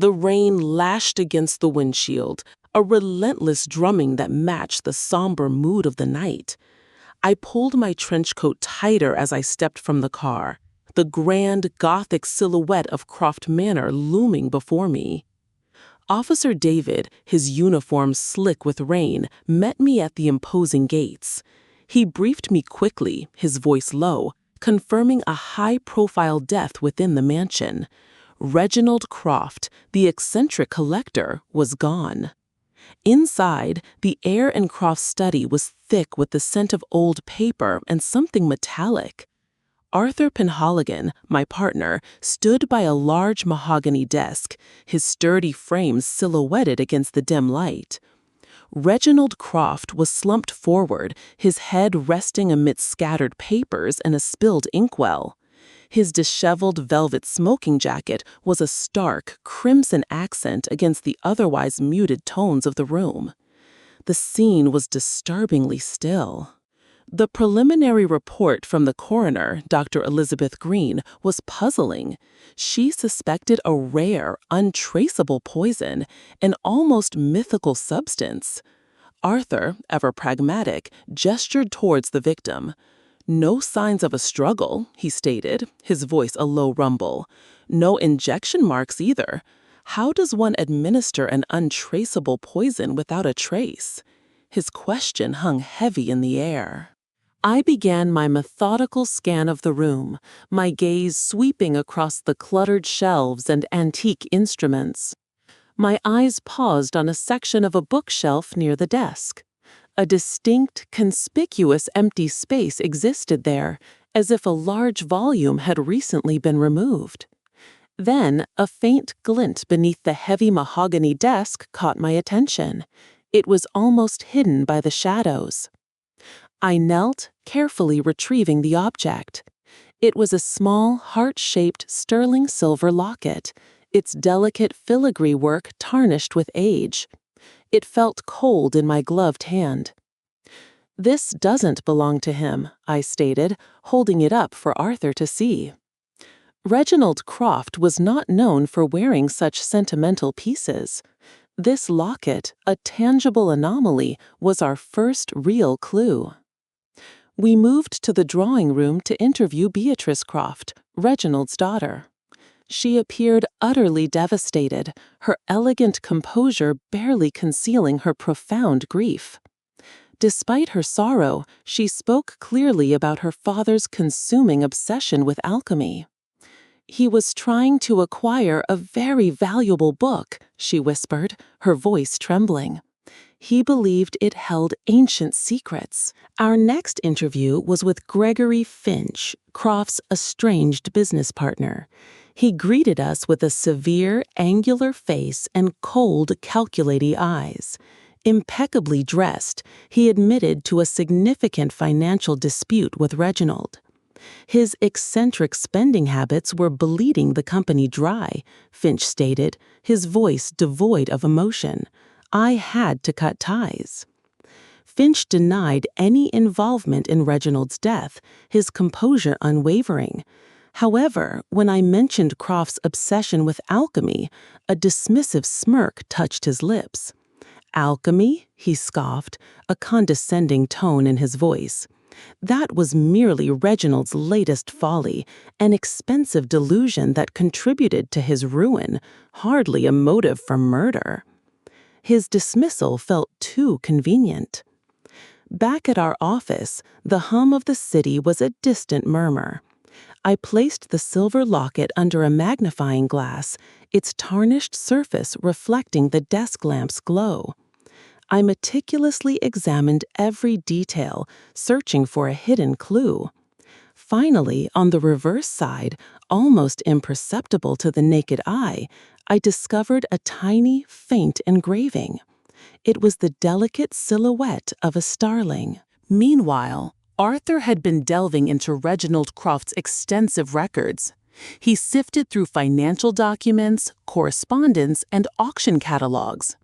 The rain lashed against the windshield, a relentless drumming that matched the somber mood of the night. I pulled my trench coat tighter as I stepped from the car, the grand Gothic silhouette of Croft Manor looming before me. Officer David, his uniform slick with rain, met me at the imposing gates. He briefed me quickly, his voice low, confirming a high-profile death within the mansion. Reginald Croft, the eccentric collector, was gone. Inside, the air in Croft's study was thick with the scent of old paper and something metallic. Arthur Penhaligon, my partner, stood by a large mahogany desk, his sturdy frame silhouetted against the dim light. Reginald Croft was slumped forward, his head resting amidst scattered papers and a spilled inkwell. His disheveled velvet smoking jacket was a stark, crimson accent against the otherwise muted tones of the room. The scene was disturbingly still. The preliminary report from the coroner, Dr. Elizabeth Green, was puzzling. She suspected a rare, untraceable poison, an almost mythical substance. Arthur, ever pragmatic, gestured towards the victim. "No signs of a struggle," he stated, his voice a low rumble. "No injection marks either. How does one administer an untraceable poison without a trace?" His question hung heavy in the air. I began my methodical scan of the room, my gaze sweeping across the cluttered shelves and antique instruments. My eyes paused on a section of a bookshelf near the desk. A distinct, conspicuous empty space existed there, as if a large volume had recently been removed. Then, a faint glint beneath the heavy mahogany desk caught my attention. It was almost hidden by the shadows. I knelt, carefully retrieving the object. It was a small, heart-shaped sterling silver locket, its delicate filigree work tarnished with age. It felt cold in my gloved hand. "This doesn't belong to him," I stated, holding it up for Arthur to see. Reginald Croft was not known for wearing such sentimental pieces. This locket, a tangible anomaly, was our first real clue. We moved to the drawing room to interview Beatrice Croft, Reginald's daughter. She appeared utterly devastated, her elegant composure barely concealing her profound grief. Despite her sorrow, she spoke clearly about her father's consuming obsession with alchemy. "He was trying to acquire a very valuable book," she whispered, her voice trembling. "He believed it held ancient secrets." Our next interview was with Gregory Finch, Croft's estranged business partner. He greeted us with a severe, angular face and cold, calculating eyes. Impeccably dressed, he admitted to a significant financial dispute with Reginald. His eccentric spending habits were bleeding the company dry, Finch stated, his voice devoid of emotion. I had to cut ties. Finch denied any involvement in Reginald's death, his composure unwavering. However, when I mentioned Croft's obsession with alchemy, a dismissive smirk touched his lips. "Alchemy?" he scoffed, a condescending tone in his voice. That was merely Reginald's latest folly, an expensive delusion that contributed to his ruin, hardly a motive for murder. His dismissal felt too convenient. Back at our office, the hum of the city was a distant murmur. I placed the silver locket under a magnifying glass, its tarnished surface reflecting the desk lamp's glow. I meticulously examined every detail, searching for a hidden clue. Finally, on the reverse side, almost imperceptible to the naked eye, I discovered a tiny, faint engraving. It was the delicate silhouette of a starling. Meanwhile, Arthur had been delving into Reginald Croft's extensive records. He sifted through financial documents, correspondence, and auction catalogs.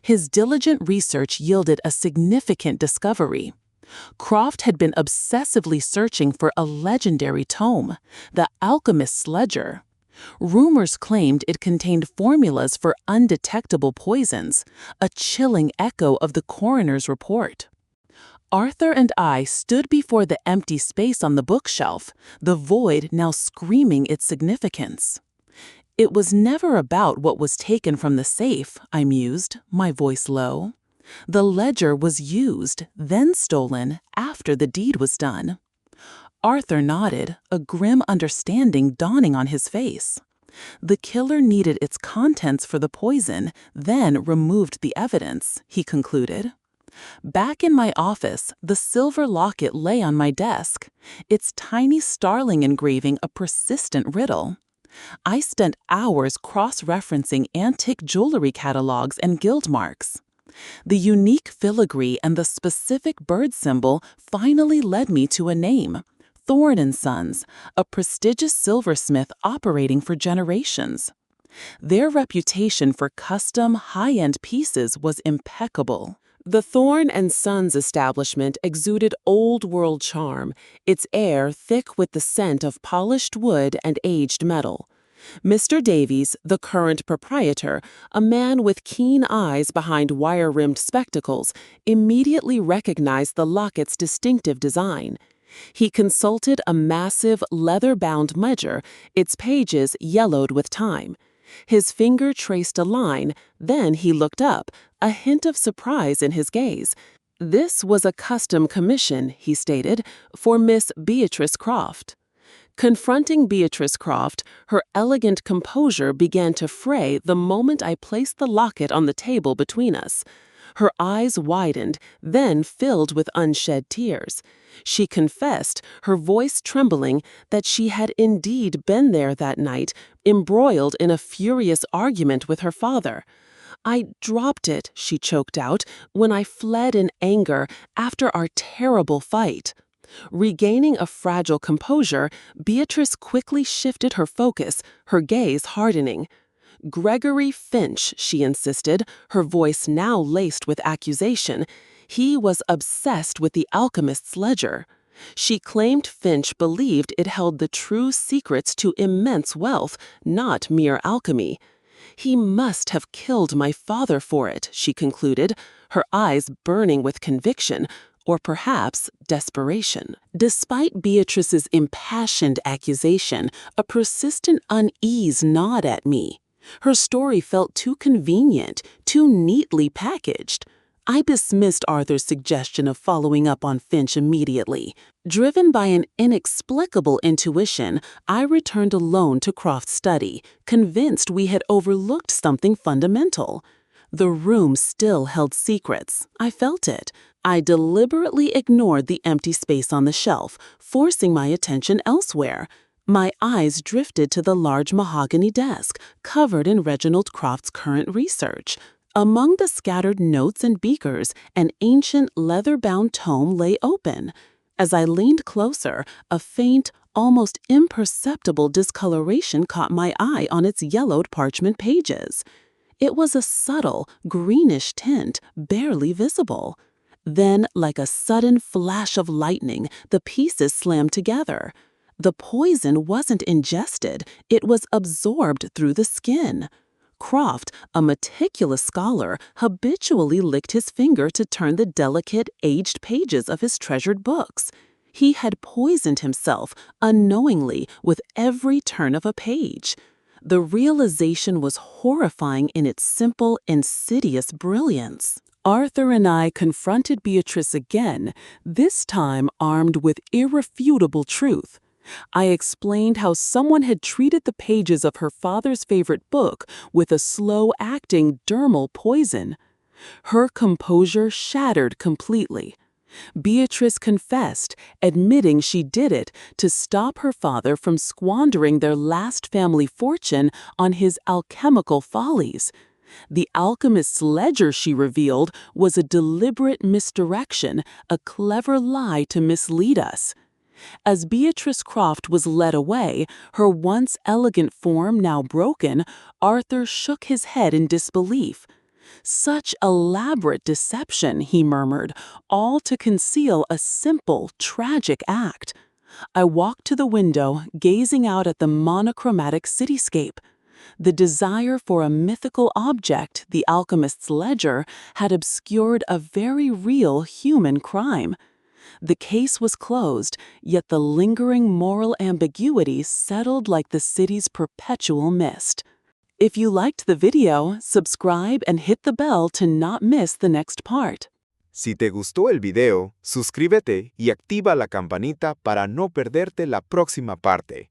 His diligent research yielded a significant discovery. Croft had been obsessively searching for a legendary tome, the Alchemist's Ledger. Rumors claimed it contained formulas for undetectable poisons, a chilling echo of the coroner's report. Arthur and I stood before the empty space on the bookshelf, the void now screaming its significance. It was never about what was taken from the safe, I mused, my voice low. The ledger was used, then stolen, after the deed was done. Arthur nodded, a grim understanding dawning on his face. The killer needed its contents for the poison, then removed the evidence, he concluded. Back in my office, the silver locket lay on my desk, its tiny starling engraving a persistent riddle. I spent hours cross-referencing antique jewelry catalogs and gild marks. The unique filigree and the specific bird symbol finally led me to a name, Thorne & Sons, a prestigious silversmith operating for generations. Their reputation for custom, high-end pieces was impeccable. The Thorne & Sons establishment exuded old-world charm, its air thick with the scent of polished wood and aged metal. Mr. Davies, the current proprietor, a man with keen eyes behind wire-rimmed spectacles, immediately recognized the locket's distinctive design. He consulted a massive, leather-bound ledger, its pages yellowed with time. His finger traced a line, then he looked up, a hint of surprise in his gaze. This was a custom commission, he stated, for Miss Beatrice Croft. Confronting Beatrice Croft, her elegant composure began to fray the moment I placed the locket on the table between us. Her eyes widened, then filled with unshed tears. She confessed, her voice trembling, that she had indeed been there that night, embroiled in a furious argument with her father. "I dropped it," she choked out, "when I fled in anger after our terrible fight." Regaining a fragile composure, Beatrice quickly shifted her focus, her gaze hardening. "Gregory Finch," she insisted, her voice now laced with accusation. He was obsessed with the alchemist's ledger. She claimed Finch believed it held the true secrets to immense wealth, not mere alchemy. "He must have killed my father for it," she concluded, her eyes burning with conviction, or perhaps desperation. Despite Beatrice's impassioned accusation, a persistent unease gnawed at me. Her story felt too convenient, too neatly packaged. I dismissed Arthur's suggestion of following up on Finch immediately. Driven by an inexplicable intuition, I returned alone to Croft's study, convinced we had overlooked something fundamental. The room still held secrets. I felt it. I deliberately ignored the empty space on the shelf, forcing my attention elsewhere. My eyes drifted to the large mahogany desk, covered in Reginald Croft's current research. Among the scattered notes and beakers, an ancient leather-bound tome lay open. As I leaned closer, a faint, almost imperceptible discoloration caught my eye on its yellowed parchment pages. It was a subtle, greenish tint, barely visible. Then, like a sudden flash of lightning, the pieces slammed together. The poison wasn't ingested, it was absorbed through the skin. Croft, a meticulous scholar, habitually licked his finger to turn the delicate, aged pages of his treasured books. He had poisoned himself, unknowingly, with every turn of a page. The realization was horrifying in its simple, insidious brilliance. Arthur and I confronted Beatrice again, this time armed with irrefutable truth. I explained how someone had treated the pages of her father's favorite book with a slow-acting dermal poison. Her composure shattered completely. Beatrice confessed, admitting she did it to stop her father from squandering their last family fortune on his alchemical follies. The alchemist's ledger, she revealed, was a deliberate misdirection, a clever lie to mislead us. As Beatrice Croft was led away, her once elegant form now broken, Arthur shook his head in disbelief. "Such elaborate deception," he murmured, "all to conceal a simple, tragic act. I walked to the window, gazing out at the monochromatic cityscape. The desire for a mythical object, the alchemist's ledger, had obscured a very real human crime. The case was closed, yet the lingering moral ambiguity settled like the city's perpetual mist. If you liked the video, subscribe and hit the bell to not miss the next part. Si te gustó el video, suscríbete y activa la campanita para no perderte la próxima parte.